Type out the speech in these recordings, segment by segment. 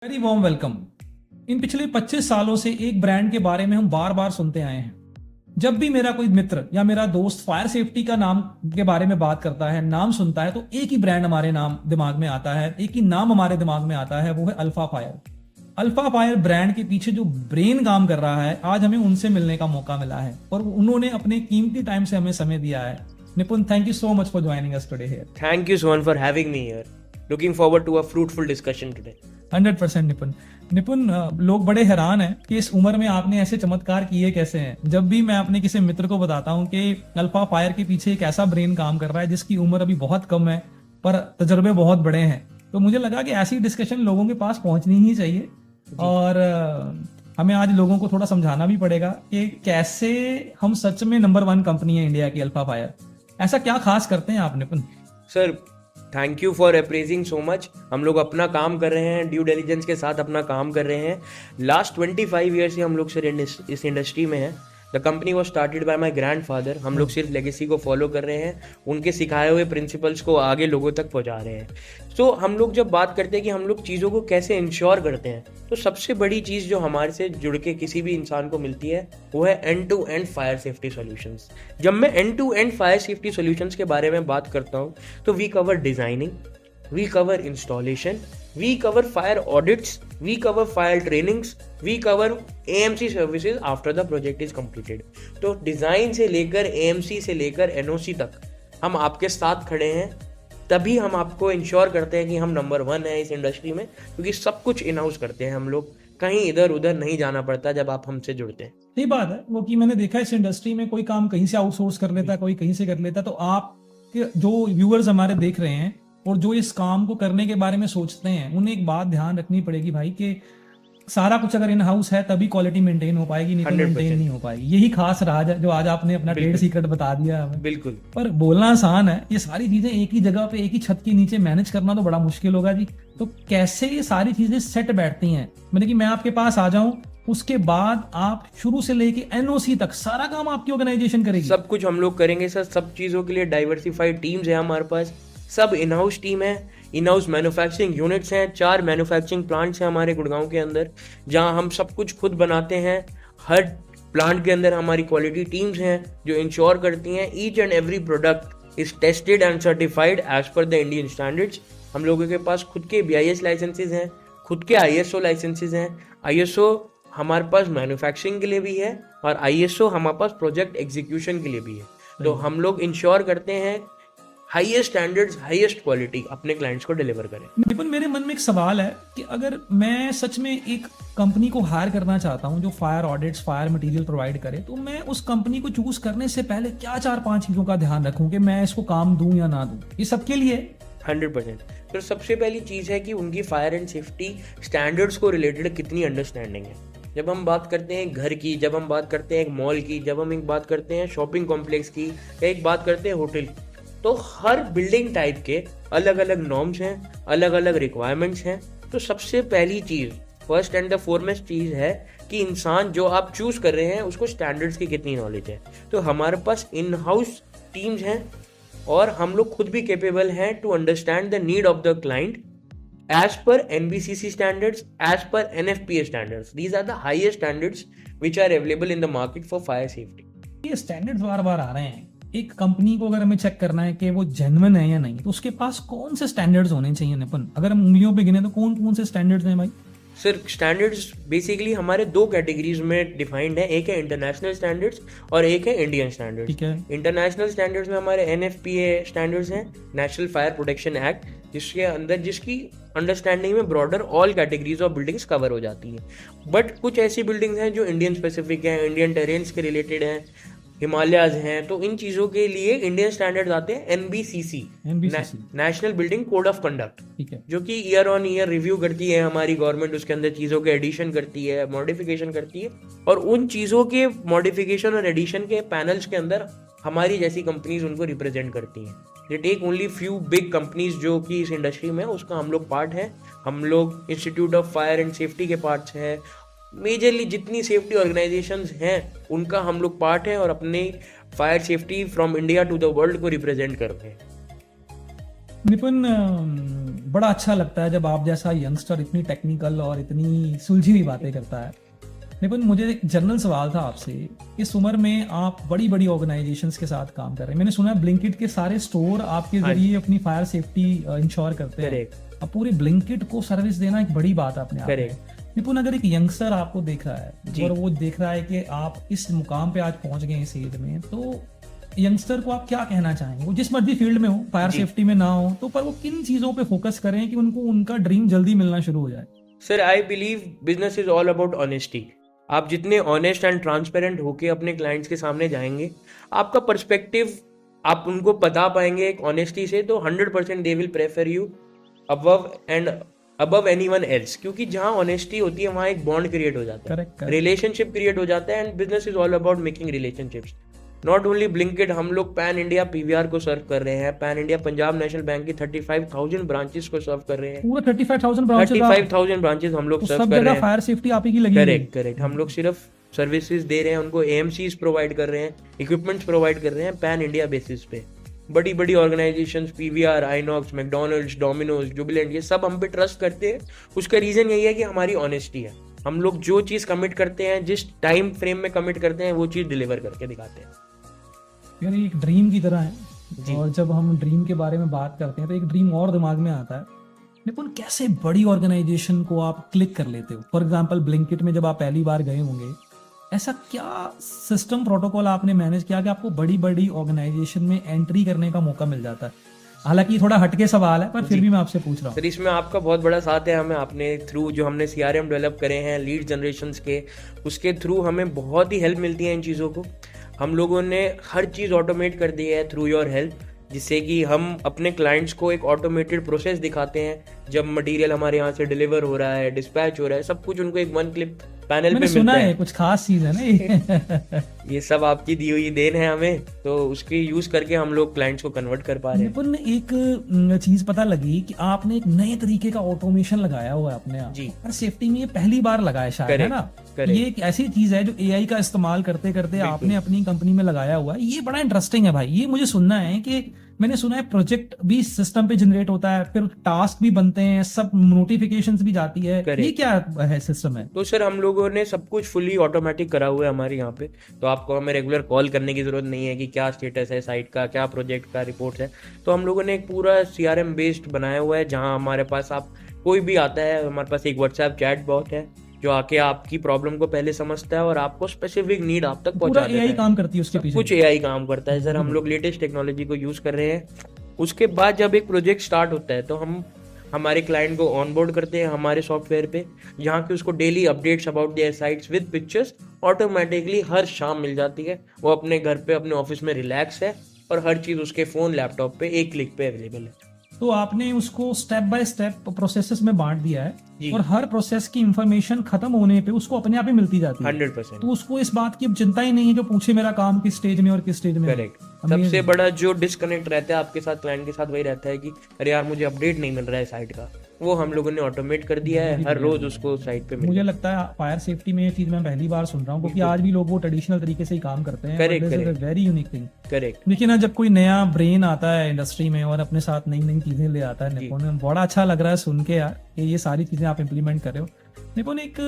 Very warm welcome. इन पिछले 25 सालों से एक ब्रांड के बारे में हम बार बार सुनते आए हैं। जब भी मेरा कोई मित्र या मेरा दोस्त फायर सेफ्टी का नाम के बारे में बात करता है, नाम सुनता है, तो एक ही ब्रांड हमारे नाम दिमाग में आता है, एक ही नाम हमारे दिमाग में आता है, वो है alpha fire. Alpha fire brand के पीछे जो ब्रेन काम कर रहा है, आज हमें उनसे मिलने का मौका मिला है और उन्होंने अपने कीमती टाइम से हमें समय दिया है। Nipun, thank you so much for joining us today here. Thank you, Swan, for having me here. Looking forward to a fruitful discussion today. 100% निपुन। निपुन, लोग बड़े हैरान हैं कि इस उम्र में आपने ऐसे चमत्कार किए कैसे हैं। जब भी मैं अपने किसी मित्र को बताता हूं कि अल्फा फायर के पीछे एक ऐसा ब्रेन काम कर रहा है जिसकी उम्र अभी बहुत कम है पर तजर्बे बहुत बड़े हैं, तो मुझे लगा कि ऐसी डिस्कशन लोगों के पास पहुंचनी ही चाहिए। और हमें आज लोगों को थोड़ा समझाना भी पड़ेगा कि कैसे हम सच में नंबर 1 कंपनी है इंडिया की अल्फा फायर। ऐसा क्या खास करते हैं आप Nipun? Sir, thank you for appreciating so much. हम लोग अपना काम कर रहे हैं, ड्यू डिलिजेंस के साथ अपना काम कर रहे हैं। लास्ट 25 ईयर से हम लोग सर इस इंडस्ट्री में हैं। The company was started by my grand father. हम लोग सिर्फ लेगेसी को फॉलो कर रहे हैं, उनके सिखाए हुए प्रिंसिपल्स को आगे लोगों तक पहुंचा रहे हैं। तो हम लोग जब बात करते हैं कि हम लोग चीज़ों को कैसे इंश्योर करते हैं, तो सबसे बड़ी चीज़ जो हमारे से जुड़ के किसी भी इंसान को मिलती है वो है end to end fire safety solutions. जब मैं end to end fire safety solutions के बारे में बात करता हूँ तो we cover designing, we cover installation, we cover fire audits, we cover fire trainings, we cover AMC services after the project is completed। तो डिज़ाइन से लेकर AMC से लेकर NOC तक हम आपके साथ खड़े हैं, तभी हम आपको इंश्योर करते हैं कि हम नंबर 1 है इस इंडस्ट्री में, क्योंकि सब कुछ इन हाउस करते हैं हम लोग। कहीं इधर उधर नहीं जाना पड़ता जब आप हमसे जुड़ते हैं। सही बात है वो कि मैंने देखा इस इंडस्ट्री में कोई काम कहीं से आउटसोर्स कर लेता है, कोई कहीं से कर लेता है। तो आप जो व्यूअर्स हमारे देख रहे हैं और जो इस काम को करने के बारे में सोचते हैं, उन्हें एक बात ध्यान रखनी पड़ेगी भाई कि सारा कुछ अगर इन हाउस है तभी क्वालिटी मेंटेन हो पाएगी, नहीं तो 100% मेंटेन नहीं हो पाएगी। यही खास राज है जो आज आपने अपना ट्रेड सीक्रेट बता दिया हमें। बिल्कुल। पर बोलना आसान है, ये सारी चीजें एक ही जगह पे एक ही छत के नीचे मैनेज करना तो बड़ा मुश्किल होगा जी। तो कैसे ये सारी चीजें सेट बैठती हैं? मैंने कि मैं आपके पास आ जाऊं, उसके बाद आप शुरू से लेके NOC तक सारा काम आपकी ऑर्गेनाइजेशन करेगी? सब कुछ हम लोग करेंगे सर। सब चीज़ों के लिए डाइवर्सिफाइड टीम्स है हमारे पास। सब इन हाउस टीम है, इन हाउस मैन्युफैक्चरिंग यूनिट्स हैं, 4 मैन्युफैक्चरिंग प्लांट्स हैं हमारे गुड़गांव के अंदर, जहां हम सब कुछ खुद बनाते हैं। हर प्लांट के अंदर हमारी क्वालिटी टीम्स हैं जो इंश्योर करती हैं each and every product is tested and certified as per the Indian standards. हम लोगों के पास खुद के BIS लाइसेंसेज हैं, खुद के ISO लाइसेंसेज हैं। ISO हमारे पास मैन्युफैक्चरिंग के लिए भी है और ISO हमारे पास प्रोजेक्ट एग्जीक्यूशन के लिए भी है। तो हम लोग इंश्योर करते हैं हाईएस्ट स्टैंडर्ड्स, हाईएस्ट क्वालिटी अपने क्लाइंट्स को डिलीवर करें। निपुन, मेरे मन में एक सवाल है कि अगर मैं सच में एक कंपनी को हायर करना चाहता हूं जो fire audits, fire material provide करे, तो मैं उस कंपनी को चूज करने से पहले क्या 4-5 चीजों का ध्यान रखूं कि मैं इसको काम दूं या ना दूं? ये सबके लिए 100%। तो सबसे पहली चीज़ है कि उनकी फायर एंड सेफ्टी स्टैंडर्ड्स को रिलेटेड कितनी अंडरस्टैंडिंग है। जब हम बात करते हैं घर की, जब हम बात करते हैं एक मॉल की, जब हम एक बात करते हैं शॉपिंग कॉम्प्लेक्स की, या एक बात करते हैं होटल, तो हर बिल्डिंग टाइप के अलग अलग नॉर्म्स हैं, अलग अलग रिक्वायरमेंट्स हैं। तो सबसे पहली चीज़, फर्स्ट एंड द फॉरमोस्ट चीज़ है कि इंसान जो आप चूज कर रहे हैं उसको स्टैंडर्ड्स की कितनी नॉलेज है। तो हमारे पास इन हाउस टीम्स हैं और हम लोग खुद भी कैपेबल हैं to understand the need of the client as per NBCC standards, as per NFPA standards. These are the highest standards which are available in the market for fire safety. ये standards बार बार आ रहे हैं। एक company को अगर हमें check करना है कि वो जेन्युइन है या नहीं, तो उसके पास कौन से स्टैंडर्ड्स होने चाहिए निपुन? अगर हम उंगलियों पे गिने तो कौन कौन से स्टैंडर्ड्स हैं भाई? सर, स्टैंडर्ड्स बेसिकली हमारे 2 कैटेगरीज में डिफाइंड है। एक है इंटरनेशनल स्टैंडर्ड्स और एक है इंडियन स्टैंडर्ड्स। ठीक है। इंटरनेशनल स्टैंडर्ड्स में हमारे NFPA स्टैंडर्ड्स हैं, नेशनल फायर प्रोटेक्शन एक्ट, जिसके अंदर जिसकी अंडरस्टैंडिंग में broader all categories of buildings cover हो जाती हैं। बट कुछ ऐसी बिल्डिंग्स हैं जो इंडियन स्पेसिफिक हैं, इंडियन टेरेन्स के रिलेटेड हैं, हिमालयाज हैं, तो इन चीज़ों के लिए इंडियन स्टैंडर्ड्स आते हैं NBCC, national building code of conduct, ठीक है, जो कि ईयर ऑन ईयर रिव्यू करती है हमारी गवर्नमेंट। उसके अंदर चीज़ों के एडिशन करती है, मॉडिफिकेशन करती है, और उन चीज़ों के मॉडिफिकेशन और एडिशन के पैनल्स के अंदर हमारी जैसी कंपनीज उनको रिप्रेजेंट करती हैं। They take only few big companies जो कि इस इंडस्ट्री में, उसका हम लोग पार्ट है। हम लोग institute of fire and safety के पार्ट्स हैं। मेजरली जितनी सेफ्टी ऑर्गेनाइजेशंस हैं उनका हम लोग पार्ट है और अपने fire safety from India to the world को रिप्रेजेंट कर रहे हैं। निपुन, बड़ा अच्छा लगता है जब आप जैसा यंगस्टर इतनी टेक्निकल और इतनी सुलझी हुई बातें करता है। लेकिन मुझे एक जनरल सवाल था आपसे, इस उम्र में आप बड़ी बड़ी ऑर्गेनाइजेशंस के साथ काम कर रहे हैं। मैंने सुना है ब्लिंकिट के सारे स्टोर आपके जरिए अपनी फायर सेफ्टी इंश्योर करते हैं। अब पूरे ब्लिंकिट को सर्विस देना एक बड़ी बात है अपने आप में। निपुण, अगर एक यंगस्टर आपको देख रहा है और वो देख रहा है कि आप इस मुकाम पे आज पहुंच गए इस एज में, तो यंगस्टर को आप क्या कहना चाहेंगे? वो जिस मर्जी फील्ड में हो, फायर सेफ्टी में ना हो, तो पर वो किन चीजों पे फोकस करें कि उनको उनका ड्रीम जल्दी मिलना शुरू हो जाए? Sir, I believe business is all about honesty. आप जितने ऑनेस्ट एंड ट्रांसपेरेंट होके अपने क्लाइंट्स के सामने जाएंगे, आपका पर्सपेक्टिव आप उनको बता पाएंगे एक ऑनेस्टी से, तो 100% they will prefer you above anyone else. क्योंकि जहाँ ऑनेस्टी होती है वहाँ एक बॉन्ड क्रिएट हो जाता है, रिलेशनशिप क्रिएट हो जाता है। And business is all about making relationships. Not only Blinkit, हम लोग पैन इंडिया पीवीआर को सर्व कर रहे हैं। Pan India Punjab national bank की 35,000 ब्रांचेस को सर्व कर रहे हैं। पूरा 35,000 ब्रांचेस हम लोग सर्व कर रहे हैं। फायर सेफ्टी आप ही की लगी। करेक्ट। हम लोग सिर्फ सर्विसेज दे रहे हैं उनको, एएमसीज प्रोवाइड कर रहे हैं, इक्विपमेंट्स प्रोवाइड कर रहे हैं पैन इंडिया बेसिस पे। बड़ी बड़ी organisations, PVR, INOX, McDonald's, Domino's, Jubilant, ये सब हम पे ट्रस्ट करते हैं। उसका रीजन यही है कि हमारी ऑनेस्टी है। हम लोग जो चीज कमिट करते हैं, जिस टाइम फ्रेम में कमिट करते हैं, वो चीज डिलीवर करके दिखाते हैं। यानी एक ड्रीम की तरह है। और जब हम ड्रीम के बारे में बात करते हैं तो एक ड्रीम और दिमाग में आता है। लेकिन कैसे बड़ी ऑर्गेनाइजेशन को आप क्लिक कर लेते हो? फॉर एग्जांपल ब्लिंकिट में जब आप पहली बार गए होंगे, ऐसा क्या सिस्टम प्रोटोकॉल आपने मैनेज किया कि आपको बड़ी बड़ी ऑर्गेनाइजेशन में एंट्री करने का मौका मिल जाता है? हालांकि थोड़ा हटके सवाल है, पर फिर भी मैं आपसे पूछ रहा हूँ। सर, इसमें आपका बहुत बड़ा साथ है। हमें अपने थ्रू जो हमने सीआरएम डेवलप करे हैं लीड जनरेशन के, उसके थ्रू हमें बहुत ही हेल्प मिलती है इन चीज़ों को। हम लोगों ने हर चीज़ ऑटोमेट कर दी है थ्रू योर हेल्प, जिससे कि हम अपने क्लाइंट्स को एक ऑटोमेटेड प्रोसेस दिखाते हैं। जब मटेरियल हमारे यहाँ से डिलीवर हो रहा है, डिस्पैच हो रहा है, सब कुछ उनको एक वन क्लिक पैनल पे सुना मिलता है। कुछ खास चीज है ना ये सब आपकी दी हुई देन है हमें, तो उसकी यूज करके हम लोग क्लाइंट्स को कन्वर्ट कर पा रहे हैं। निपुण, एक चीज पता लगी कि आपने एक नए तरीके का ऑटोमेशन लगाया हुआ है अपने आप जी। और सेफ्टी में ये पहली बार लगाया शायद, है ना? ये एक ऐसी चीज है जो एआई का इस्तेमाल करते करते आपने अपनी कंपनी में लगाया हुआ है। ये बड़ा इंटरेस्टिंग है भाई। ये मुझे सुनना है कि मैंने सुना है प्रोजेक्ट भी सिस्टम पे जनरेट होता है, फिर टास्क भी बनते हैं, सब नोटिफिकेशंस भी जाती है। ये क्या है सिस्टम है? तो सर, हम लोगों ने सब कुछ फुली ऑटोमेटिक करा हुआ है हमारे यहाँ पे। तो आपको हमें रेगुलर कॉल करने की जरूरत नहीं है कि क्या स्टेटस है साइट का, क्या प्रोजेक्ट का रिपोर्ट है। तो हम लोगों ने एक पूरा सीआरएम बेस्ड बनाया हुआ है, जहाँ हमारे पास आप कोई भी आता है, हमारे पास एक व्हाट्सएप चैट बॉट है जो आके आपकी प्रॉब्लम को पहले समझता है और आपको स्पेसिफिक नीड आप तक पहुंचा देता है। एआई काम करती है उसके पीछे, कुछ एआई काम करता है सर। हम लोग लेटेस्ट टेक्नोलॉजी को यूज कर रहे हैं। उसके बाद जब एक प्रोजेक्ट स्टार्ट होता है तो हम हमारे क्लाइंट को ऑनबोर्ड करते हैं हमारे सॉफ्टवेयर पे, जहाँ की उसको daily updates about their sites with pictures automatically हर शाम मिल जाती है। वो अपने घर पे, अपने ऑफिस में रिलैक्स है और हर चीज उसके फोन, लैपटॉप पे एक क्लिक पे अवेलेबल है। तो आपने उसको स्टेप बाय स्टेप प्रोसेसेस में बांट दिया है और हर प्रोसेस की इंफॉर्मेशन खत्म होने पे उसको अपने आप ही मिलती जाती है 100%। तो उसको इस बात की अब चिंता ही नहीं है जो पूछे मेरा काम किस स्टेज में और किस स्टेज में। करेक्ट। सबसे बड़ा जो डिस्कनेक्ट रहता है आपके साथ, क्लाइंट के साथ, वही रहता है कि अरे यार मुझे अपडेट नहीं मिल रहा है साइट का। वो हम लोगों ने ऑटोमेट कर दिया है, हर रोज उसको साइट पे मुझे लगता है फायर सेफ्टी में ये चीज मैं पहली बार सुन रहा हूँ, क्योंकि आज भी लोग वो ट्रेडिशनल तरीके से ही काम करते हैं। Correct, very unique thing. Correct. देखिए ना, जब कोई नया ब्रेन आता है इंडस्ट्री में और अपने साथ नई नई चीजें ले आता है निपुण, बड़ा अच्छा लग रहा है सुन के यार कि ये सारी चीजें आप इम्प्लीमेंट कर रहे हो। निपुण, एक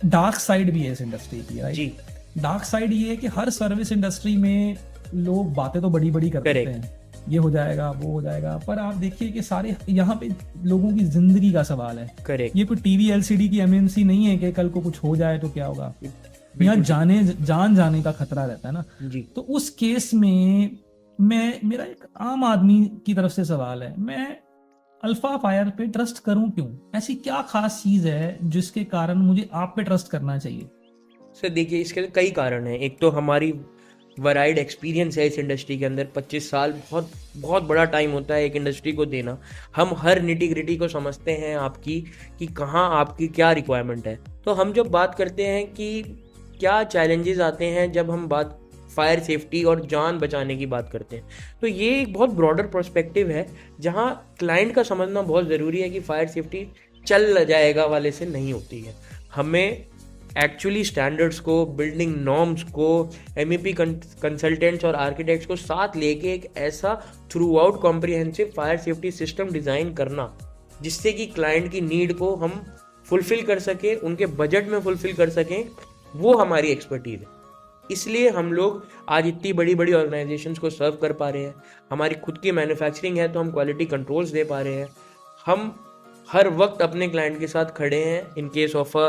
डार्क साइड भी है इस इंडस्ट्री की, राइट? डार्क साइड ये है कि हर सर्विस इंडस्ट्री में लोग बातें तो बड़ी बड़ी करते हैं, ये हो जाएगा, वो हो जाएगा, पर आप देखिए कि सारे यहाँ पे लोगों की जिंदगी का सवाल है। करेक्ट। ये कोई टीवी एलसीडी की एमएनसी नहीं है कि कल को कुछ हो जाए तो क्या होगा। यहाँ जान जाने का खतरा रहता है ना जी। तो उस केस में मेरा एक आम आदमी की तरफ से सवाल है, मैं अल्फा फायर पे ट्रस्ट करूं क्यों? ऐसी क्या खास चीज है जिसके कारण मुझे आप पे ट्रस्ट करना चाहिए? सर देखिए, इसके कई कारण हैं। एक तो हमारी वराइड एक्सपीरियंस है इस इंडस्ट्री के अंदर। 25 साल बहुत बहुत बड़ा टाइम होता है एक इंडस्ट्री को देना। हम हर निटी ग्रिटी को समझते हैं आपकी, कि कहाँ आपकी क्या रिक्वायरमेंट है। तो हम जब बात करते हैं कि क्या चैलेंजेस आते हैं जब हम बात फायर सेफ्टी और जान बचाने की बात करते हैं, तो ये एक बहुत ब्रॉडर पर्सपेक्टिव है, जहाँ क्लाइंट का समझना बहुत ज़रूरी है कि फायर सेफ्टी चल जाएगा वाले से नहीं होती है। हमें एक्चुअली स्टैंडर्ड्स को, बिल्डिंग नॉर्म्स को, एमईपी कंसल्टेंट्स और आर्किटेक्ट्स को साथ लेके एक ऐसा through out comprehensive fire safety system design करना जिससे कि क्लाइंट की नीड को हम फुलफिल कर सके, उनके बजट में फुलफिल कर सकें, वो हमारी एक्सपर्टीज है। इसलिए हम लोग आज इतनी बड़ी बड़ी ऑर्गेनाइजेशंस को सर्व कर पा रहे हैं। हमारी खुद की मैन्युफैक्चरिंग है तो हम क्वालिटी कंट्रोल्स दे पा रहे हैं। हम हर वक्त अपने क्लाइंट के साथ खड़े हैं in case of a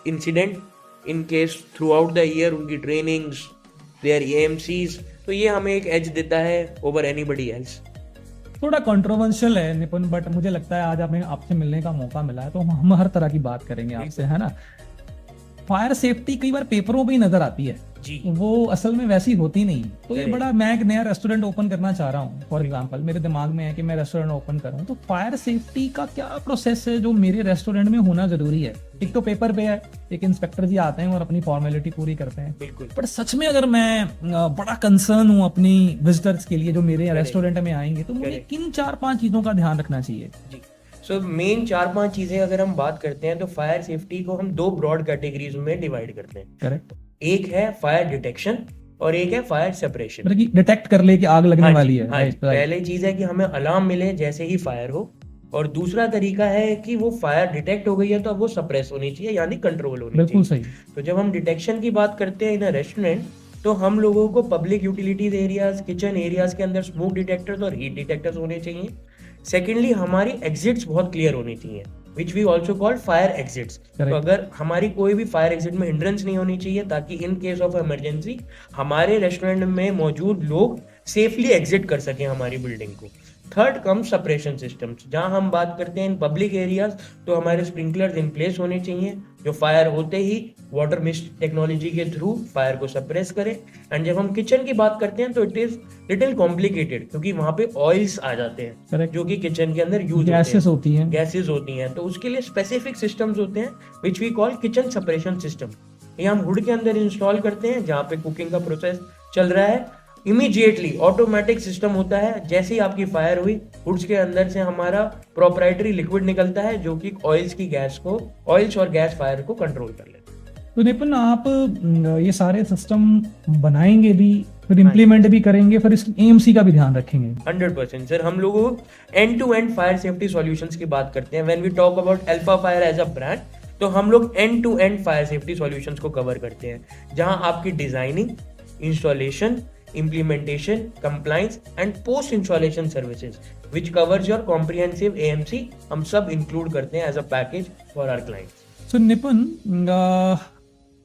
incident, in case through out the year उनकी ट्रेनिंग्स, देयर एएमसीज। तो ये हमें एक एज देता है ओवर एनीबडी एल्स। थोड़ा कंट्रोवर्शियल है निपुण, बट मुझे लगता है आज हमें आपसे मिलने का मौका मिला है तो हम हर तरह की बात करेंगे आपसे, है ना। फायर सेफ्टी कई बार पेपरों पे ही नजर आती है जी, वो असल में वैसी होती नहीं। तो ये Correct. बड़ा, मैं एक नया रेस्टोरेंट ओपन करना चाह रहा हूँ फॉर एग्जांपल, मेरे दिमाग में है कि मैं रेस्टोरेंट ओपन करूँ, तो फायर सेफ्टी का क्या प्रोसेस है जो मेरे रेस्टोरेंट में होना जरूरी है। एक तो पेपर पे है, एक इंस्पेक्टर जी आते हैं और अपनी फॉर्मेलिटी पूरी करते हैं, बिल्कुल। पर सच में अगर मैं बड़ा कंसर्न हूँ अपनी विजिटर्स के लिए जो मेरे रेस्टोरेंट में आएंगे, तो मुझे Correct. किन 4-5 चीजों का ध्यान रखना चाहिए। जी, सो मेन 4-5 चीजें अगर हम बात करते हैं तो फायर सेफ्टी को हम 2 ब्रॉड कैटेगरीज में डिवाइड करते हैं। करेक्ट, एक है फायर डिटेक्शन और एक है फायर सेपरेशन। मतलब कि डिटेक्ट कर ले कि आग लगने वाली है। हाँ जी। राइट, राइट, पहले चीज है कि हमें अलार्म मिले जैसे ही फायर हो, और दूसरा तरीका है कि वो फायर डिटेक्ट हो गई है तो अब वो सप्रेस होनी चाहिए, यानी कंट्रोल होनी बिल्कुल चाहिए। सही। तो जब हम डिटेक्शन की बात करते हैं इन अ रेस्टोरेंट, तो हम लोगों को public utilities areas, kitchen areas के अंदर स्मोक डिटेक्टर्स और हीट डिटेक्टर्स होने चाहिए। सेकेंडली, हमारी एग्जिट्स बहुत क्लियर होनी चाहिए, which we also call fire exits. तो अगर हमारी कोई भी फायर एग्जिट में हिंड्रेंस नहीं होनी चाहिए, ताकि इन केस ऑफ इमरजेंसी हमारे रेस्टोरेंट में मौजूद लोग सेफली एग्जिट कर सकें हमारी बिल्डिंग को। थर्ड कम सप्रेशन सिस्टम्स। जहां हम बात करते हैं इन पब्लिक एरियाज, तो हमारे स्प्रिंकलर्स इन प्लेस होने चाहिए जो फायर होते ही वाटर मिस्ट टेक्नोलॉजी के थ्रू फायर को सप्रेस करे। एंड जब हम किचन की बात करते हैं तो इट इज लिटिल कॉम्प्लिकेटेड, क्योंकि वहां पे ऑयल्स आ जाते हैं Correct. जो कि किचन के अंदर यूज गैसेस होती हैं। गैसेस होती हैं। तो उसके लिए स्पेसिफिक सिस्टम्स होते हैं which we call kitchen separation system. ये हम हुड के अंदर इंस्टॉल करते हैं जहाँ पे कुकिंग का प्रोसेस चल रहा है। इमीडिएटली ऑटोमेटिक सिस्टम होता है, जैसे ही आपकी फायर हुई हुड्स के अंदर से हमारा प्रोप्राइटरी लिक्विड निकलता है जो कि ऑयल्स और गैस फायर को कंट्रोल कर लेता है। तो निपुण, आप ये सारे सिस्टम बनाएंगे भी, फिर इम्प्लीमेंट भी करेंगे, फिर इस एएमसी का भी ध्यान रखेंगे। 100% सर। हम लोग end to end fire safety solutions की बात करते हैं। When we talk about Alpha fire as a brand, तो हम लोग end to end fire safety solutions को कवर करते हैं, जहां आपकी designing, installation, implementation, compliance and post installation services which covers your comprehensive AMC, हम सब include करते हैं as a package for our clients. So निपुण,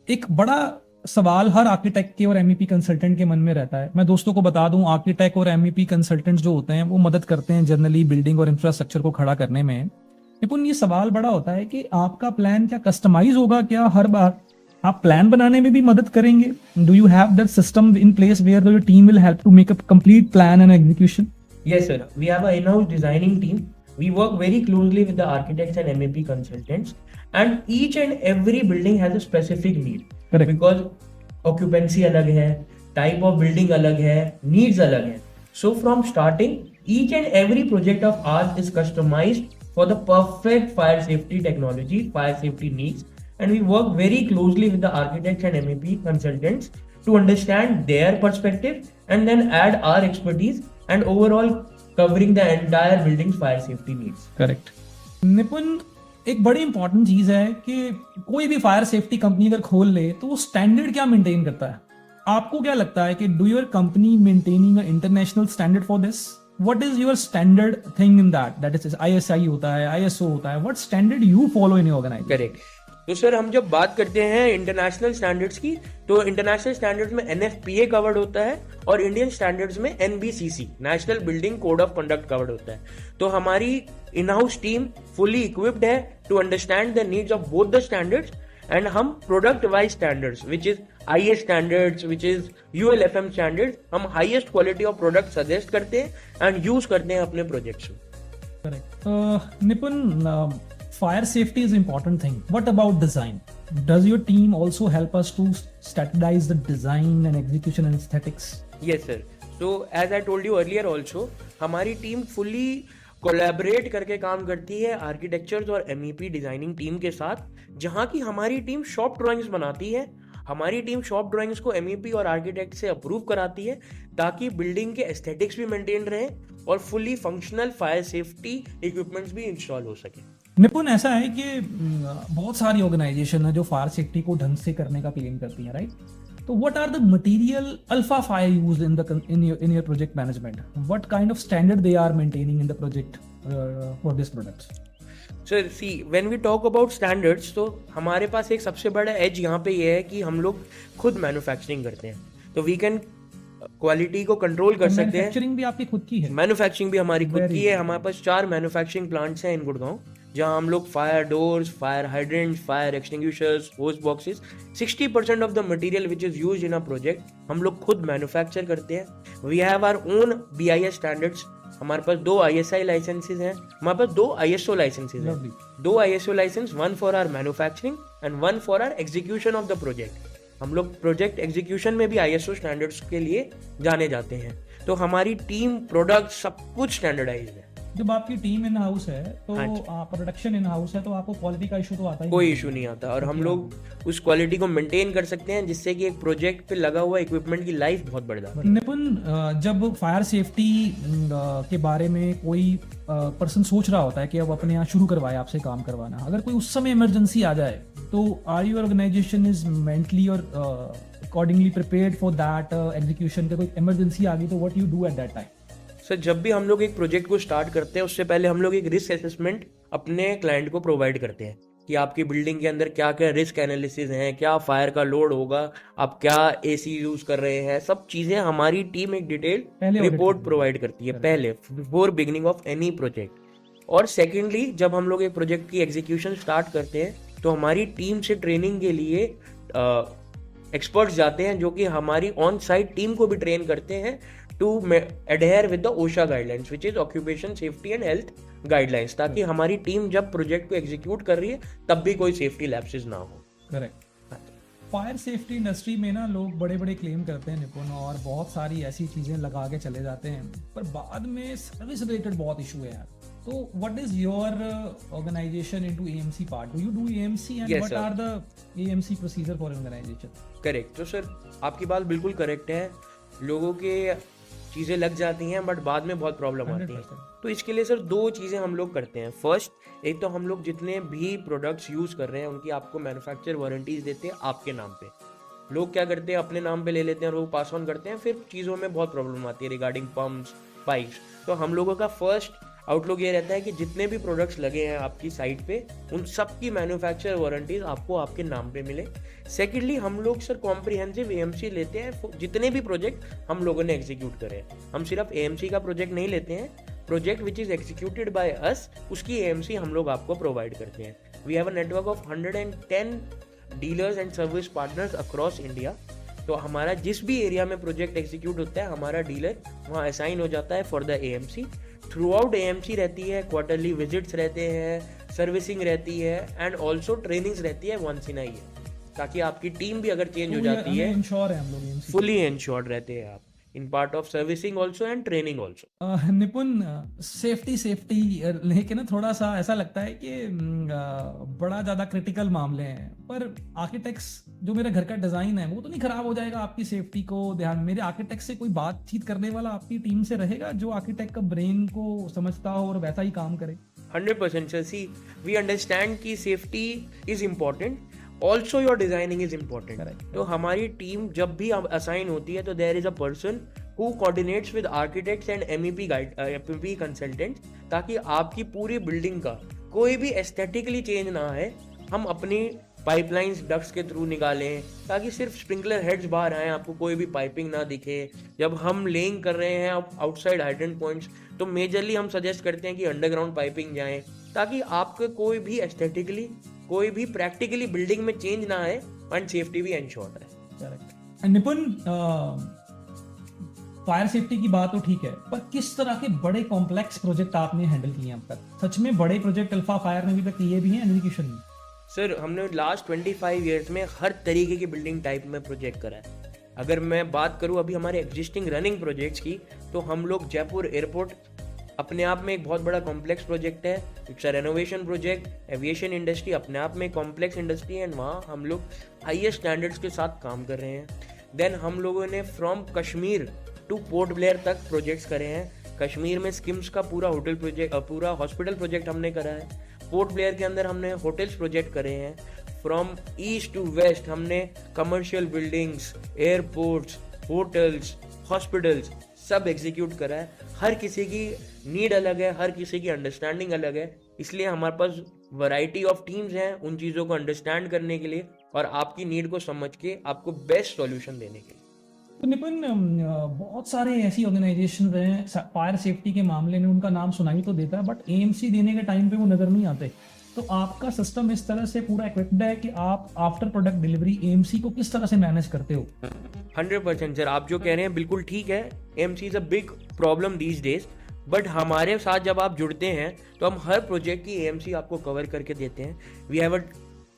एक बड़ा सवाल हर आर्किटेक्ट के और एमईपी कंसल्टेंट के मन में रहता है। मैं दोस्तों को बता दूं, आर्किटेक्ट और एमईपी कंसल्टेंट जो होते हैं वो मदद करते हैं जनरली बिल्डिंग और इंफ्रास्ट्रक्चर को खड़ा करने में। निपुण, ये सवाल बड़ा होता है कि आपका प्लान क्या कस्टमाइज होगा, क्या हर बार आप प्लान बनाने में भी मदद करेंगे? Do you have that system in place where your team will help to make a complete plan and execution? Yes sir, we have a in-house designing team. We work very closely with the architects and MEP consultants, and each and every building has a specific need. Correct. Because occupancy अलग है, type of building अलग है, needs अलग है. So from starting, each and every project of ours is customized for the perfect fire safety technology, fire safety needs, and we work very closely with the architects and MEP consultants to understand their perspective and then add our expertise and overall covering the entire building's fire safety needs. Correct. निपुण, एक बड़ी important चीज है कि कोई भी fire safety company अगर खोल ले तो वो स्टैंडर्ड क्या मेंटेन करता है? आपको क्या लगता है कि do your company maintaining a international standard for this? What is your standard thing in that is ISI होता है, ISO होता है, what standard you follow in your organisation? Correct. तो सर, हम जब बात करते हैं इंटरनेशनल स्टैंडर्ड्स की, तो इंटरनेशनल स्टैंडर्ड्स में NFPA कवर्ड होता है और इंडियन स्टैंडर्ड्स में NBCC, national building code of conduct covered होता है। तो हमारी in house team fully equipped है to understand the needs of both the standards, and हम product wise standards which is IS standards, which is ULFM standards, हम highest quality of product suggest करते हैं and use करते हैं अपने projects में। Correct. निपुण, fire safety is important thing. What about design? Does your team also help us to standardize the design and execution and aesthetics? Yes sir. So as I told you earlier also, हमारी team fully collaborate करके काम करती है architectures और MEP designing team के साथ, जहाँ की हमारी टीम शॉप ड्राइंग्स बनाती है, हमारी टीम शॉप ड्राइंग्स को MEP और आर्किटेक्ट से अप्रूव कराती है ताकि बिल्डिंग के एस्थेटिक्स भी मेंटेन रहे और fully functional fire safety equipments भी इंस्टॉल हो सके। निपुण, ऐसा है कि बहुत सारी ऑर्गेनाइजेशन है जो फायर सेफ्टी को ढंग से करने का क्लेम करती है, राइट? तो what are the material Alpha fire used in your project management? What kind of standard they are maintaining in the project for this products? Sir see, when we talk about standards, तो हमारे पास एक सबसे बड़ा as यहाँ पे ये है कि हम लोग खुद मैन्युफैक्चरिंग करते हैं, तो वी कैन क्वालिटी को कंट्रोल कर सकते हैं। मैन्युफैक्चरिंग भी आपकी खुद की है? मैन्युफैक्चरिंग भी हमारी खुद की है। हमारे पास 4 मैन्युफैक्चरिंग प्लांट्स हैं इन गुड़गांव, जहां हम लोग fire doors, fire hydrants, fire extinguishers, hose boxes, 60% of the material which is used in a project हम लोग खुद मैन्युफैक्चर करते हैं। We have our own BIS standards. हमारे पास 2 ISI लाइसेंसेज हैं, हमारे पास 2 ISO लाइसेंसेज हैं। 2 ISO licence, 1 for our manufacturing and 1 for our execution of the project. हम लोग प्रोजेक्ट एग्जीक्यूशन में भी ISO स्टैंडर्ड्स के लिए जाने जाते हैं। तो हमारी टीम, प्रोडक्ट, सब कुछ स्टैंडर्डाइज है। जब आपकी टीम इन हाउस है तो प्रोडक्शन इन हाउस है, तो आपको क्वालिटी का इशू तो आता ही कोई इशू नहीं आता, और हम लोग उस क्वालिटी को मेंटेन कर सकते हैं जिससे कि एक प्रोजेक्ट पे लगा हुआ इक्विपमेंट की लाइफ बहुत बढ़ जाती है। निपुण, जब फायर सेफ्टी के बारे में कोई पर्सन सोच रहा होता है कि अब अपने यहाँ शुरू करवाए आपसे काम करवाना, अगर कोई उस समय इमरजेंसी आ जाए, तो are your organisation is mentally और accordingly prepared for that execution? कोई इमरजेंसी आ गई तो what you do at that time? Sir, जब भी हम लोग एक प्रोजेक्ट को स्टार्ट करते हैं उससे पहले हम लोग एक रिस्क असेसमेंट अपने क्लाइंट को प्रोवाइड करते हैं कि आपकी बिल्डिंग के अंदर क्या क्या रिस्क एनालिसिस हैं, क्या फायर का लोड होगा, आप क्या AC यूज कर रहे हैं, सब चीजें हमारी टीम एक डिटेल रिपोर्ट प्रोवाइड करती है पहले, before beginning of any project. और सेकेंडली, जब हम लोग एक प्रोजेक्ट की एग्जीक्यूशन स्टार्ट करते हैं तो हमारी टीम से ट्रेनिंग के लिए एक्सपर्ट्स जाते हैं जो कि हमारी ऑन साइट टीम को भी ट्रेन करते हैं to adhere with the OSHA guidelines, which is Occupation Safety and Health Guidelines, ताकि हमारी टीम जब प्रोजेक्ट को एग्जीक्यूट कर रही है तब भी कोई सेफ्टी लैप्सेस ना हो। करेक्ट। फायर सेफ्टी इंडस्ट्री में ना लोग बड़े बड़े क्लेम करते हैं निपुण, और बहुत सारी ऐसी चीजें लगा के चले जाते हैं, पर बाद में सर्विस रिलेटेड बहुत इशू है यार। तो what is your organisation into AMC part? Do you do AMC and what are the AMC procedure for organisation? Correct. तो सर, आपकी बात बिल्कुल करेक्ट है। लोगों के चीज़ें लग जाती हैं बट बाद में बहुत प्रॉब्लम आती है। तो इसके लिए सर 2 चीज़ें हम लोग करते हैं। फर्स्ट, एक तो हम लोग जितने भी प्रोडक्ट्स यूज़ कर रहे हैं उनकी आपको मैन्युफैक्चर वारंटीज देते हैं आपके नाम पे। लोग क्या करते हैं, अपने नाम पे ले लेते हैं और वो पास ऑन करते हैं, फिर चीज़ों में बहुत प्रॉब्लम आती है रिगार्डिंग पम्प्स, पाइप्स। तो हम लोगों का फर्स्ट आउटलुक ये रहता है कि जितने भी प्रोडक्ट्स लगे हैं आपकी साइट पे उन सब की मैन्युफैक्चर वारंटीज आपको आपके नाम पे मिले। सेकेंडली, हम लोग सर कॉम्प्रिहेंसिव AMC लेते हैं जितने भी प्रोजेक्ट हम लोगों ने एग्जीक्यूट करे। हम सिर्फ AMC का प्रोजेक्ट नहीं लेते हैं, project which is executed by us उसकी AMC हम लोग आपको प्रोवाइड करते हैं। We have a network of 110 dealers and service partners across India. तो हमारा जिस भी एरिया में प्रोजेक्ट एग्जीक्यूट होता है हमारा डीलर वहाँ असाइन हो जाता है for the AMC। Through out AMC रहती है, क्वार्टरली विजिट्स रहते हैं, सर्विसिंग रहती है एंड ऑल्सो ट्रेनिंग्स रहती है वंस इन अ ईयर, ताकि आपकी टीम भी अगर चेंज हो जाती है इंश्योर है हम लोग AMC, फुली इंश्योर्ड रहते हैं आप in part of servicing also and training also. निपुण, सेफ्टी लेके ना थोड़ा सा ऐसा लगता है कि बड़ा ज्यादा क्रिटिकल मामले हैं, पर आर्किटेक्ट्स जो मेरे घर का डिजाइन है वो तो नहीं खराब हो जाएगा आपकी सेफ्टी को ध्यान? मेरे आर्किटेक्ट से कोई बातचीत करने वाला आपकी टीम से रहेगा जो आर्किटेक्ट का ब्रेन को समझता हो और वैसा ही काम करे? 100% सर। सी, वी अंडरस्टैंड कि safety is important, also your designing is important. तो हमारी टीम जब भी असाइन होती है तो there is a person who coordinates with architects and MEP consultants, ताकि आपकी पूरी बिल्डिंग का कोई भी एस्थेटिकली चेंज ना आए। हम अपनी पाइपलाइंस डक्ट्स के थ्रू निकालें ताकि सिर्फ स्प्रिंकलर हेड्स बाहर आए, आपको कोई भी पाइपिंग ना दिखे। जब हम लेइंग कर रहे हैं आउटसाइड हाइड्रेंट पॉइंट्स तो मेजरली हम सजेस्ट करते हैं कि अंडरग्राउंड पाइपिंग जाएं, ताकि आपके कोई भी एस्थेटिकली कोई भी प्रैक्टिकली बिल्डिंग में चेंज ना आए एंड सेफ्टी भी इंश्योर है। निपुण, फायर सेफ्टी की बात तो ठीक है, पर किस तरह के बड़े कॉम्प्लेक्स प्रोजेक्ट आपने हैंडल किए हैं अब तक? सच में बड़े प्रोजेक्ट अल्फा फायर ने अभी तक किए भी हैं एग्जीक्यूशन में? सर, हमने लास्ट 25 ईयर्स में हर तरीके की बिल्डिंग टाइप में प्रोजेक्ट करा है। अगर मैं बात करूं अभी हमारे एग्जिस्टिंग रनिंग प्रोजेक्ट्स की, तो हम लोग जयपुर एयरपोर्ट अपने आप में एक बहुत बड़ा कॉम्प्लेक्स प्रोजेक्ट है, it's a renovation project. Aviation industry अपने आप में कॉम्प्लेक्स इंडस्ट्री है एंड वहाँ हम लोग हाईएस्ट स्टैंडर्ड्स के साथ काम कर रहे हैं। देन हम लोगों ने from Kashmir two port Blair तक प्रोजेक्ट्स करे हैं। कश्मीर में स्किम्स का पूरा होटल प्रोजेक्ट, पूरा हॉस्पिटल प्रोजेक्ट हमने करा है। पोर्ट ब्लेयर के अंदर हमने होटल्स प्रोजेक्ट करे हैं। फ्रॉम ईस्ट टू वेस्ट हमने commercial buildings, airports, hotels, hospitals सब एग्जीक्यूट करा है। हर किसी की नीड अलग है, हर किसी की अंडरस्टैंडिंग अलग है, इसलिए हमारे पास वैरायटी ऑफ टीम्स हैं उन चीज़ों को अंडरस्टैंड करने के लिए और आपकी नीड को समझ के आपको बेस्ट सॉल्यूशन देने के लिए। तो निपुण, बहुत सारे ऐसी ऑर्गेनाइजेशन हैं फायर सेफ्टी के मामले में, उनका नाम सुनाई तो देता है बट एएमसी देने के टाइम पे वो नजर नहीं आते। तो आपका सिस्टम इस तरह से पूरा इक्विप्ड है कि आप आफ्टर प्रोडक्ट डिलीवरी एएमसी को किस तरह से मैनेज करते हो? 100% सर, आप जो कह रहे हैं बिल्कुल ठीक है। AMC is a big problem these days, but हमारे साथ जब आप जुड़ते हैं तो हम हर प्रोजेक्ट की एएमसी आपको कवर करके देते हैं। We have a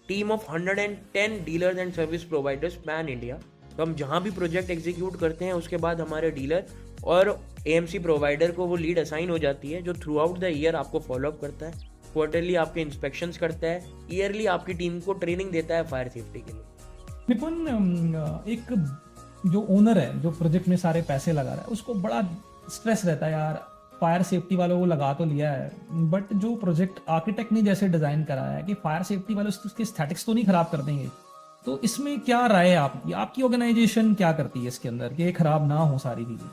team of 110 dealers and service providers pan India. तो हम जहाँ भी प्रोजेक्ट एग्जीक्यूट करते हैं उसके बाद हमारे डीलर और एएमसी प्रोवाइडर को वो लीड असाइन हो जाती है, जो थ्रू आउट द ईयर आपको फॉलोअप करता है, क्वार्टरली आपके इंस्पेक्शंस करता है, ईयरली आपकी टीम को ट्रेनिंग देता है फायर सेफ्टी के लिए। निपुण, एक जो ओनर है जो प्रोजेक्ट में सारे पैसे लगा रहा है उसको बड़ा स्ट्रेस रहता है, यार फायर सेफ्टी वालों को लगा तो लिया है बट जो प्रोजेक्ट आर्किटेक्ट ने जैसे डिजाइन कराया है कि फायर सेफ्टी वाले उसके एस्थेटिक्स तो नहीं खराब कर देंगे। तो इसमें क्या राय है आपकी ऑर्गेनाइजेशन क्या करती है इसके अंदर कि ये खराब ना हो सारी चीजें?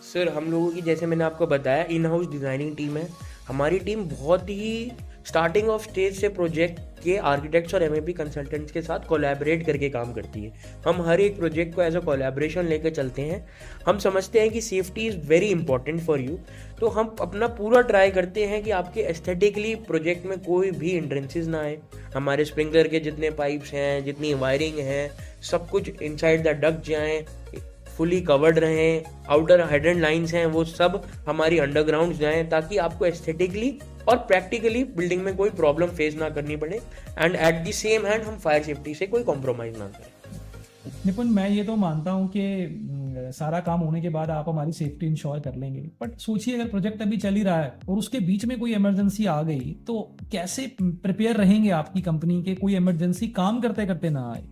सर, हम लोगों की जैसे मैंने आपको बताया इन हाउस डिज़ाइनिंग टीम है। हमारी टीम बहुत ही स्टार्टिंग ऑफ स्टेज से प्रोजेक्ट के आर्किटेक्ट्स और एमएपी कंसल्टेंट्स के साथ कोलैबोरेट करके काम करती है। हम हर एक प्रोजेक्ट को एज अ कोलैबोरेशन लेकर चलते हैं। हम समझते हैं कि safety is very important for you, तो हम अपना पूरा ट्राई करते हैं कि आपके एस्थेटिकली प्रोजेक्ट में कोई भी हिंड्रेंसेस ना आए। हमारे स्प्रिंकलर के जितने पाइप्स हैं, जितनी वायरिंग है, सब कुछ इनसाइड द डक्ट जाएँ, फुली कवर्ड रहें, आउटर हाइड्रेंट लाइंस हैं वो सब हमारी अंडरग्राउंड जाएं, ताकि आपको एस्थेटिकली और प्रैक्टिकली बिल्डिंग में कोई प्रॉब्लम फेस ना करनी पड़े and at the same hand हम फायर सेफ्टी से कोई कॉम्प्रोमाइज ना करें। निपुण, मैं ये तो मानता हूँ कि सारा काम होने के बाद आप हमारी सेफ्टी इंश्योर कर लेंगे, बट सोचिए अगर प्रोजेक्ट अभी चल ही रहा है और उसके बीच में कोई इमरजेंसी आ गई तो कैसे प्रिपेयर रहेंगे आपकी कंपनी के कोई इमरजेंसी काम करते करते ना आए?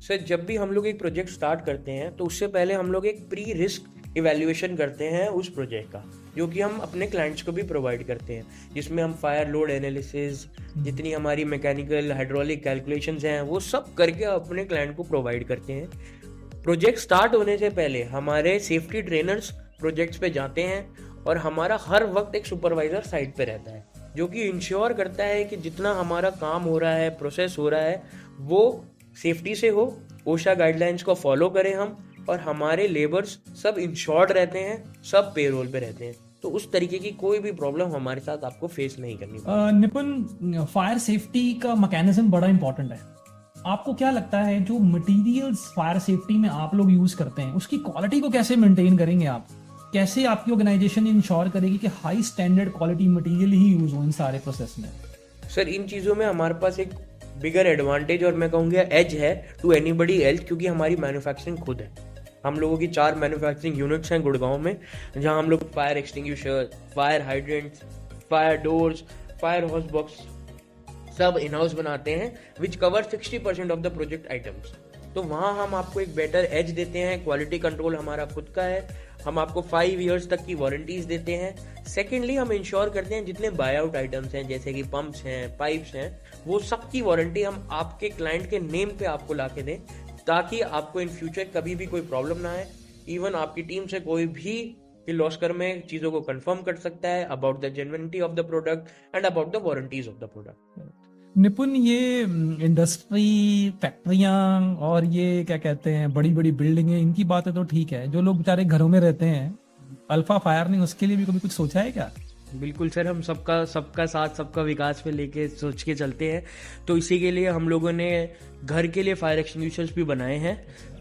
सर, जब भी हम लोग एक प्रोजेक्ट स्टार्ट करते हैं तो उससे पहले हम लोग एक प्री रिस्क इवैल्यूएशन करते हैं उस प्रोजेक्ट का, जो कि हम अपने क्लाइंट्स को भी प्रोवाइड करते हैं, जिसमें हम फायर लोड एनालिसिस, जितनी हमारी मैकेनिकल हाइड्रोलिक कैलकुलेशंस हैं वो सब करके अपने क्लाइंट को प्रोवाइड करते हैं। प्रोजेक्ट स्टार्ट होने से पहले हमारे सेफ्टी ट्रेनर्स प्रोजेक्ट्स पे जाते हैं और हमारा हर वक्त एक सुपरवाइजर साइट पे रहता है, जो कि इंश्योर करता है कि जितना हमारा काम हो रहा है, प्रोसेस हो रहा है, वो सेफ्टी से हो, ओशा गाइडलाइंस को फॉलो करें हम, और हमारे लेबर्स सब इंश्योर्ड रहते हैं, सब पेरोल पे रहते हैं। तो उस तरीके की कोई भी प्रॉब्लम हमारे साथ आपको फेस नहीं करनी पड़ेगी। निपुण, फायर सेफ्टी का मैकेनिज्म बड़ा इंपॉर्टेंट है। आपको क्या लगता है जो मटेरियल्स फायर सेफ्टी में आप लोग यूज करते हैं उसकी क्वालिटी को कैसे मेंटेन करेंगे आप? कैसे आपकी ऑर्गेनाइजेशन इंश्योर करेगी कि हाई स्टैंडर्ड क्वालिटी मटेरियल ही यूज हो इन सारे प्रोसेस में? सर, इन चीज़ों में हमारे पास एक बिगर एडवांटेज और मैं कहूँगा एज है टू एनीबडी एल्स, क्योंकि हमारी मैन्युफैक्चरिंग खुद है। हम लोगों की 4 मैन्युफैक्चरिंग यूनिट्स हैं गुड़गांव में, जहां हम लोग fire extinguisher, fire hydrants, fire doors, fire hose box सब इन हाउस बनाते हैं, which cover 60% of the project items. तो वहाँ हम आपको एक बेटर एज देते हैं। क्वालिटी कंट्रोल हमारा खुद का है। हम आपको 5 इयर्स तक की वारंटीज देते हैं। सेकेंडली, हम इंश्योर करते हैं जितने बाय आउट आइटम्स हैं, जैसे कि पंप्स हैं, पाइप्स हैं, वो सब की वारंटी हम आपके क्लाइंट के नेम पे आपको ला के दें, ताकि आपको इन फ्यूचर कभी भी कोई प्रॉब्लम ना आए। इवन आपकी टीम से कोई भी किर्लोस्कर में चीज़ों को कंफर्म कर सकता है about the genuinity of the product and about the warranties of the product. निपुण, ये इंडस्ट्री, फैक्ट्रियां और ये क्या कहते हैं बड़ी बड़ी बिल्डिंगें, इनकी बातें तो ठीक है, जो लोग बेचारे घरों में रहते हैं, अल्फा फायर ने उसके लिए भी कभी कुछ सोचा है क्या? बिल्कुल सर, हम सबका साथ, सबका विकास पे लेके सोच के चलते हैं। तो इसी के लिए हम लोगों ने घर के लिए फायर एक्सटिंग्विशर्स भी बनाए हैं,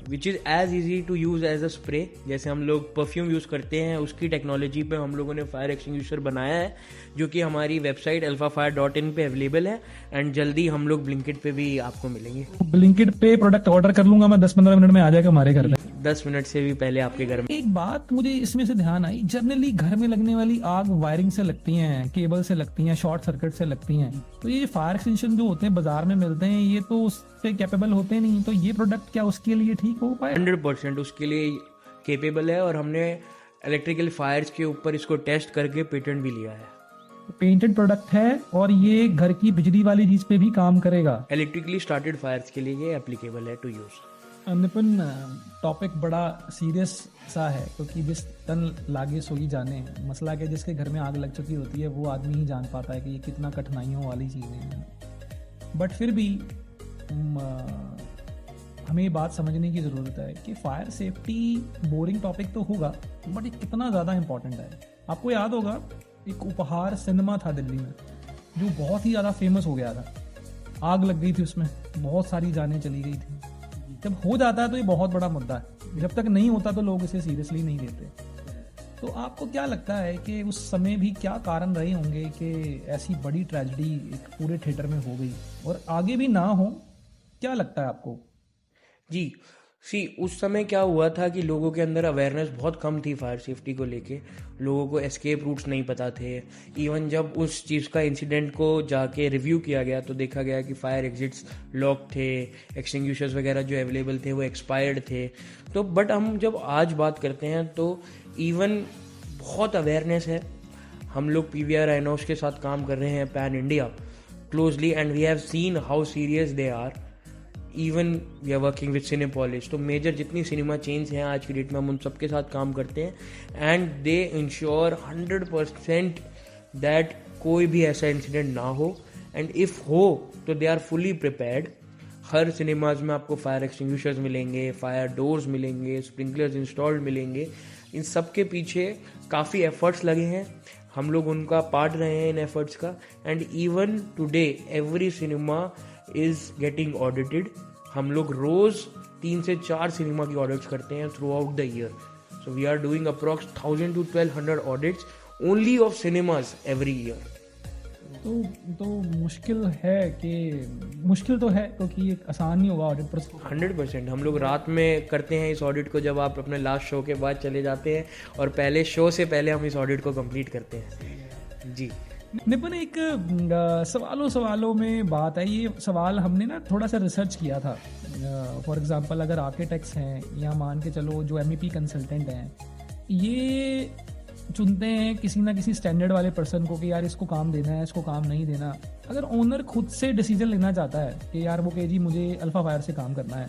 which is as easy to use as a spray. जैसे हम लोग परफ्यूम यूज़ करते हैं, उसकी टेक्नोलॉजी पे हम लोगों ने फायर एक्सटिंग्विशर बनाया है, जो कि हमारी वेबसाइट alphafire.in पे अवेलेबल है, एंड जल्दी हम लोग ब्लिंकिट पे भी आपको मिलेंगे। ब्लिंकिट पे प्रोडक्ट ऑर्डर कर लूंगा मैं, 10-15 मिनट में आ जाएगा हमारे घर पे। 10 मिनट से भी पहले आपके घर में। एक बात मुझे इसमें से ध्यान आई, जनरली घर में लगने वाली आग वायरिंग से लगती हैं, केबल से लगती हैं, शॉर्ट सर्किट से लगती हैं। तो ये फायर एक्सटेंशन जो होते हैं बाजार में मिलते हैं, ये तो उससे कैपेबल होते नहीं। तो ये प्रोडक्ट क्या उसके लिए ठीक हो पाए? 100% उसके लिए केपेबल है, और हमने इलेक्ट्रिकल फायर्स के ऊपर इसको टेस्ट करके पेटेंट भी लिया है। पेटेंट प्रोडक्ट है और ये घर की बिजली वाली चीज पे भी काम करेगा। इलेक्ट्रिकली स्टार्टेड फायर्स के लिए ये एप्लीकेबल है टू यूज़। निपुण, टॉपिक बड़ा सीरियस सा है, क्योंकि जिस तन लागे सोई जाने। मसला क्या, जिसके घर में आग लग चुकी होती है वो आदमी ही जान पाता है कि ये कितना कठिनाइयों वाली चीज़ें हैं। बट फिर भी हमें ये बात समझने की ज़रूरत है कि फायर सेफ्टी बोरिंग टॉपिक तो होगा, बट ये कितना ज़्यादा इम्पोर्टेंट है। आपको याद होगा एक उपहार सिनेमा था दिल्ली में, जो बहुत ही ज़्यादा फेमस हो गया था। आग लग गई थी उसमें, बहुत सारी जानें चली गई थी। जब हो जाता है तो ये बहुत बड़ा मुद्दा है, जब तक नहीं होता तो लोग इसे सीरियसली नहीं लेते। तो आपको क्या लगता है कि उस समय भी क्या कारण रहे होंगे कि ऐसी बड़ी ट्रेजेडी एक पूरे थिएटर में हो गई, और आगे भी ना हो? क्या लगता है आपको? जी उस समय क्या हुआ था कि लोगों के अंदर अवेयरनेस बहुत कम थी फायर सेफ्टी को लेके। लोगों को एस्केप रूट्स नहीं पता थे। इवन जब उस चीज़ का इंसिडेंट को जाके रिव्यू किया गया तो देखा गया कि फायर एग्जिट्स लॉक थे, एक्सटिंग्विशर्स वगैरह जो अवेलेबल थे वो एक्सपायर्ड थे। तो बट हम जब आज बात करते हैं तो इवन बहुत अवेयरनेस है। हम लोग PVR INOX के साथ काम कर रहे हैं pan India closely, and we have seen how serious they are. Even we are working with Cinepolis. तो मेजर जितनी सिनेमा चेन्स हैं आज की डेट में, हम उन सबके साथ काम करते हैं, एंड दे इंश्योर 100% दैट कोई भी ऐसा इंसिडेंट ना हो, एंड इफ़ हो तो दे आर फुली प्रिपेयर्ड। हर सिनेमाज में आपको फायर एक्सटिंग्विशर्स मिलेंगे, फायर डोर्स मिलेंगे, स्प्रिंकलर्स इंस्टॉल्ड मिलेंगे। इन सब के पीछे काफ़ी एफर्ट्स लगे हैं, हम लोग उनका पार्ट रहे हैं इन एफर्ट्स का। And even today every cinema is getting audited. हम लोग रोज 3 से 4 सिनेमा की ऑडिट्स करते हैं throughout the year. So we are doing approx 1000 to 1200 audits only of cinemas every year. तो मुश्किल है कि मुश्किल तो है, क्योंकि एक आसान नहीं होगा ऑडिट प्रोसेस। 100% हम लोग रात में करते हैं इस ऑडिट को, जब आप अपने लास्ट शो के बाद चले जाते हैं, और पहले शो से पहले हम इस ऑडिट को कंप्लीट करते हैं। जी निपुण, एक सवालों में बात है, ये सवाल हमने ना थोड़ा सा रिसर्च किया था। फॉर एग्जांपल अगर आर्किटेक्ट्स हैं या मान के चलो जो MEP कंसल्टेंट हैं, ये चुनते हैं किसी ना किसी स्टैंडर्ड वाले पर्सन को कि यार इसको काम देना है, इसको काम नहीं देना। अगर ओनर खुद से डिसीजन लेना चाहता है कि यार वो कहे जी मुझे अल्फा फायर से काम करना है,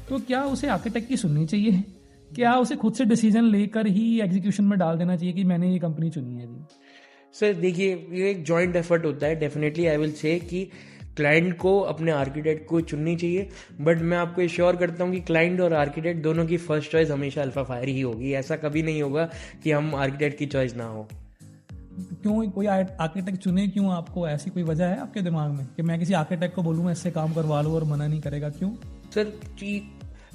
तो क्या उसे आर्किटेक्ट की सुननी चाहिए? क्या उसे खुद से डिसीजन लेकर ही एग्जीक्यूशन में डाल देना चाहिए कि मैंने ये कंपनी चुनी है? जी सर देखिए, ये एक जॉइंट एफर्ट होता है। डेफिनेटली आई विल से कि क्लाइंट को अपने आर्किटेक्ट को चुननी चाहिए, बट मैं आपको एश्योर करता हूँ कि क्लाइंट और आर्किटेक्ट दोनों की फर्स्ट चॉइस हमेशा अल्फा फायर ही होगी। ऐसा कभी नहीं होगा कि हम आर्किटेक्ट की चॉइस ना हो। क्यों कोई आर्किटेक्ट चुने? क्यों? आपको ऐसी कोई वजह है आपके दिमाग में कि मैं किसी आर्किटेक्ट को बोलूँ इससे काम करवा लो और मना नहीं करेगा? क्यों? सर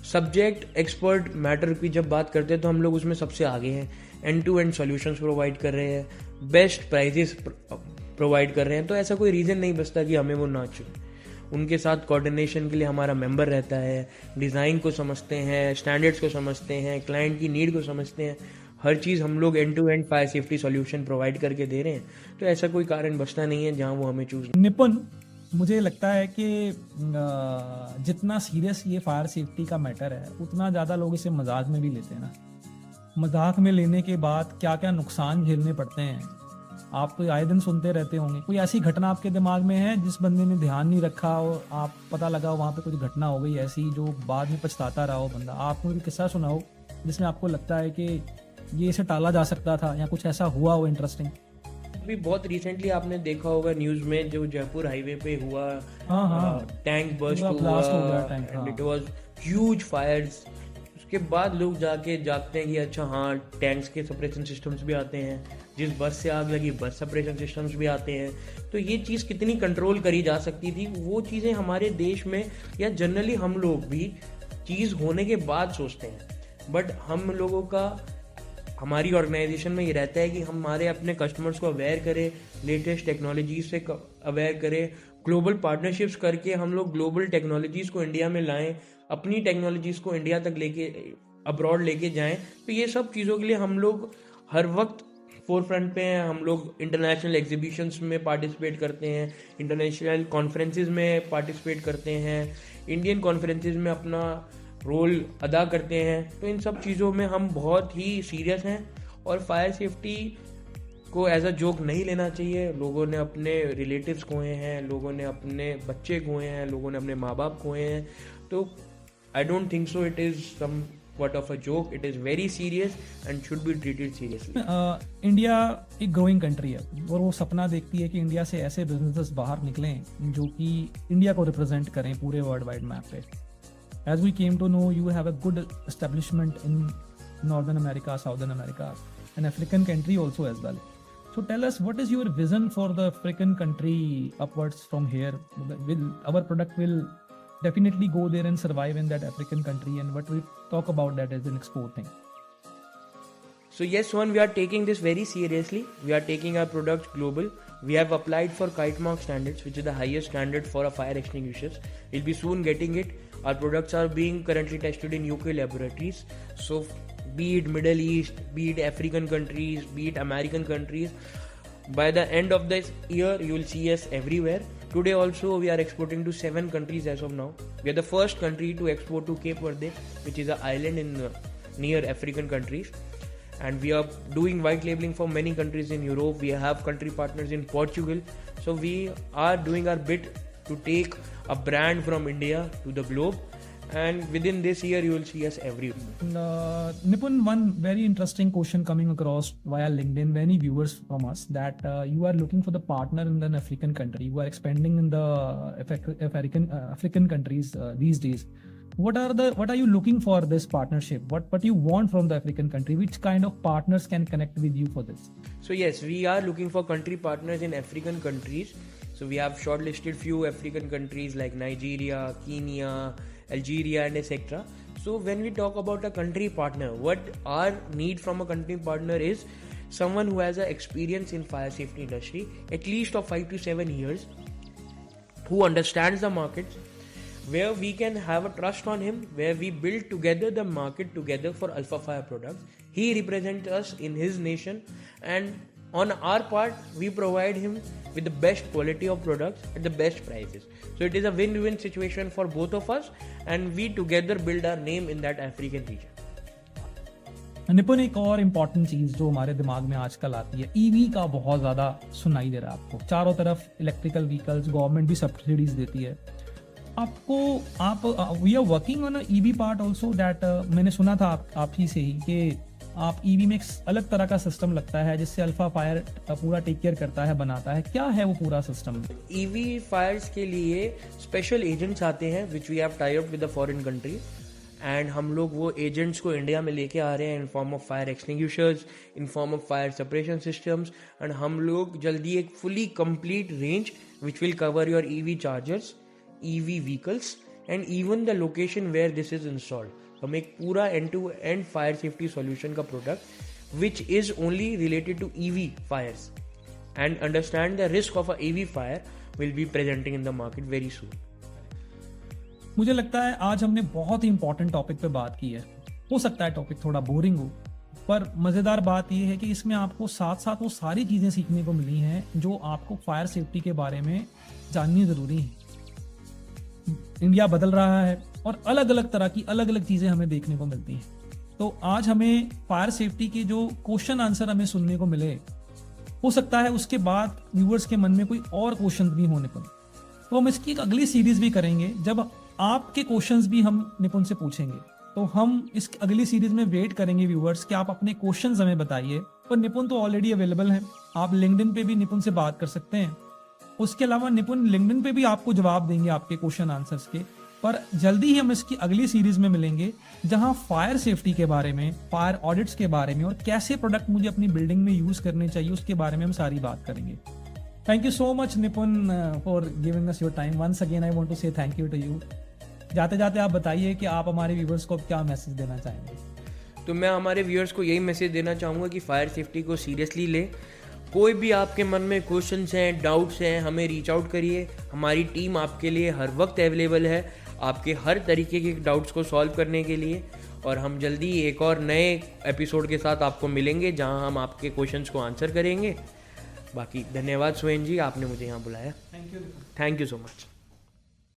सब्जेक्ट एक्सपर्ट मैटर की जब बात करते हैं तो हम लोग उसमें सबसे आगे हैं। End to end solutions provide कर रहे हैं, बेस्ट प्राइजेस प्रोवाइड कर रहे हैं, तो ऐसा कोई रीज़न नहीं बचता कि हमें वो ना चुने। उनके साथ कोऑर्डिनेशन के लिए हमारा मेंबर रहता है, डिज़ाइन को समझते हैं, स्टैंडर्ड्स को समझते हैं, क्लाइंट की नीड को समझते हैं। हर चीज़ हम लोग end to end fire safety solution provide करके दे रहे हैं, तो ऐसा कोई कारण बचता नहीं है जहाँ वो हमें चूज। निपुण, मुझे लगता है कि जितना सीरियस ये फायर सेफ्टी का मैटर है, उतना ज़्यादा लोग इसे मजाक में भी लेते हैं ना। मजाक में लेने के बाद क्या क्या नुकसान झेलने पड़ते हैं आप तो आए दिन सुनते रहते होंगे। कोई ऐसी घटना आपके दिमाग में है जिस बंदे ने ध्यान नहीं रखा और आप पता लगा वहाँ पे कुछ घटना हो गई ऐसी जो बाद में पछताता रहा हो बंदा? आपने भी किस्सा सुना हो जिसमें आपको लगता है कि ये इसे टाला जा सकता था या कुछ ऐसा हुआ हो इंटरेस्टिंग? अभी बहुत रिसेंटली आपने देखा होगा न्यूज में जो जयपुर हाईवे पे हुआ, टैंक बर्स्ट हुआ and it was huge fires. उसके बाद लोग जाके जागते हैं कि अच्छा हाँ, टैंक्स के सप्रेशन सिस्टम्स भी आते हैं, जिस बस से आग लगी बस सप्रेशन सिस्टम्स भी आते हैं। तो ये चीज़ कितनी कंट्रोल करी जा सकती थी, वो चीज़ें हमारे देश में या जनरली हम लोग भी चीज़ होने के बाद सोचते हैं। बट हम लोगों का, हमारी ऑर्गेनाइजेशन में ये रहता है कि हमारे अपने कस्टमर्स को अवेयर करें, लेटेस्ट टेक्नोलॉजीज से अवेयर करें, ग्लोबल पार्टनरशिप्स करके हम लोग ग्लोबल टेक्नोलॉजीज़ को इंडिया में लाएं, अपनी टेक्नोलॉजीज़ को इंडिया तक लेके, अब्रॉड लेके जाएं। तो ये सब चीज़ों के लिए हम लोग हर वक्त फोर फ्रंट पे हैं। हम लोग इंटरनेशनल एग्जीबिशंस में पार्टिसिपेट करते हैं, इंटरनेशनल कॉन्फ्रेंसेस में पार्टिसिपेट करते हैं, इंडियन कॉन्फ्रेंसेस में अपना रोल अदा करते हैं। तो इन सब चीज़ों में हम बहुत ही सीरियस हैं और फायर सेफ्टी को एज अ जोक नहीं लेना चाहिए। लोगों ने अपने रिलेटिव्स खोए हैं, लोगों ने अपने बच्चे खोए हैं, लोगों ने अपने माँ बाप खोए हैं। तो I don't think so it is some what of a joke. It is very serious and should be treated seriously. India एक ग्रोइंग कंट्री है और वो सपना देखती है कि इंडिया से ऐसे बिजनेसेस बाहर निकलें जो कि इंडिया को रिप्रेजेंट करें पूरे वर्ल्ड वाइड मैप पे. As we came to know, you have a good establishment in Northern America, Southern America, and African country also as well. So tell us, what is your vision for the African country upwards from here? Our product will definitely go there and survive in that African country, and what we talk about that as an export thing. So yes, one, we are taking this very seriously. We are taking our products global. We have applied for Kite Mark standards, which is the highest standard for a fire extinguishers. We'll be soon getting it. Our products are being currently tested in UK laboratories. So be it Middle East, be it African countries, be it American countries, by the end of this year, you will see us everywhere. Today also, we are exporting to 7 countries as of now. We are the first country to export to Cape Verde, which is an island in near African countries. And we are doing white labeling for many countries in Europe. We have country partners in Portugal. So we are doing our bit to take a brand from India to the globe. And within this year, you will see us everywhere. Nipun, one very interesting question coming across via LinkedIn, many viewers from us, that you are looking for the partner in an African country. You are expanding in the African countries these days. What are you looking for this partnership? What you want from the African country? Which kind of partners can connect with you for this? So yes, we are looking for country partners in African countries. So we have shortlisted few African countries like Nigeria, Kenya, Algeria, and etc. So when we talk about a country partner, what our need from a country partner is someone who has a experience in fire safety industry, at least of 5 to 7 years, who understands the markets, where we can have a trust on him, where we build together the market together for Alpha Fire products. He represents us in his nation, and on our part, we provide him with the best quality of products at the best prices. So it is a win-win situation for both of us, and we together build our name in that African region. निपुण, एक और important चीज जो हमारे दिमाग में आजकल आती है, ईवी का बहुत ज्यादा सुनाई दे रहा है आपको चारों तरफ. इलेक्ट्रिकल व्हीकल्स, गवर्नमेंट भी सब्सिडीज देती है आपको. We are working on EV part also, that मैंने सुना था आप ही से ही कि आप ईवी में एक अलग तरह का सिस्टम लगता है जिससे अल्फा फायर पूरा टेक केयर करता है, बनाता है. क्या है वो पूरा सिस्टम? ईवी फायर्स के लिए स्पेशल एजेंट्स आते हैं which we have tie up with the foreign country, and हम लोग वो एजेंट्स को इंडिया में लेके आ रहे हैं in form of fire extinguishers, in form of fire separation systems. And हम लोग जल्दी एक fully complete range which will cover your EV chargers, EV vehicles, and even the location where this is installed. हम एक पूरा end to end fire safety solution का product which is only related to EV fires and understand the risk of a EV fire will be presenting in the market very soon. मुझे लगता है आज हमने बहुत ही इंपॉर्टेंट टॉपिक पे बात की है. हो सकता है टॉपिक थोड़ा बोरिंग हो, पर मजेदार बात यह है कि इसमें आपको साथ साथ वो सारी चीजें सीखने को मिली हैं जो आपको फायर सेफ्टी के बारे में जाननी जरूरी है. इंडिया बदल रहा है और अलग अलग तरह की अलग अलग चीजें हमें देखने को मिलती हैं. तो आज हमें फायर सेफ्टी के जो क्वेश्चन आंसर हमें सुनने को मिले, हो सकता है उसके बाद व्यूअर्स के मन में कोई और क्वेश्चन भी होने को. तो हम इसकी एक अगली सीरीज भी करेंगे जब आपके क्वेश्चंस भी हम निपुण से पूछेंगे. तो हम इस अगली सीरीज में वेट करेंगे व्यूअर्स कि आप अपने क्वेश्चंस हमें बताइए. पर निपुण तो ऑलरेडी अवेलेबल हैं, आप लिंक्डइन पे भी निपुण से बात कर सकते हैं. उसके अलावा निपुण लिंक्डइन पे भी आपको जवाब देंगे आपके क्वेश्चन आंसर्स के. पर जल्दी ही हम इसकी अगली सीरीज में मिलेंगे जहां फायर सेफ्टी के बारे में, फायर ऑडिट्स के बारे में और कैसे प्रोडक्ट मुझे अपनी बिल्डिंग में यूज करने चाहिए उसके बारे में हम सारी बात करेंगे. Thank you so much, Nipun, for giving us your time. Once again, I want to say thank you to you. जाते जाते आप बताइए कि आप हमारे व्यूवर्स को क्या मैसेज देना चाहेंगे। तो मैं हमारे व्यूअर्स को यही मैसेज देना चाहूँगा कि फायर सेफ्टी को सीरियसली लें। कोई भी आपके मन में क्वेश्चंस हैं, डाउट्स हैं, हमें रीच आउट करिए। हमारी टीम आपके लिए हर वक्त अवेलेबल है, आपके हर तरीके के डाउट्स को सॉल्व करने के लिए। और हम जल्दी एक और नए एपिसोड के साथ आपको मिलेंगे जहां हम आपके क्वेश्चंस को आंसर करेंगे। बाकी धन्यवाद सुहेन जी, आपने मुझे यहाँ बुलाया। Thank you. Thank you so much.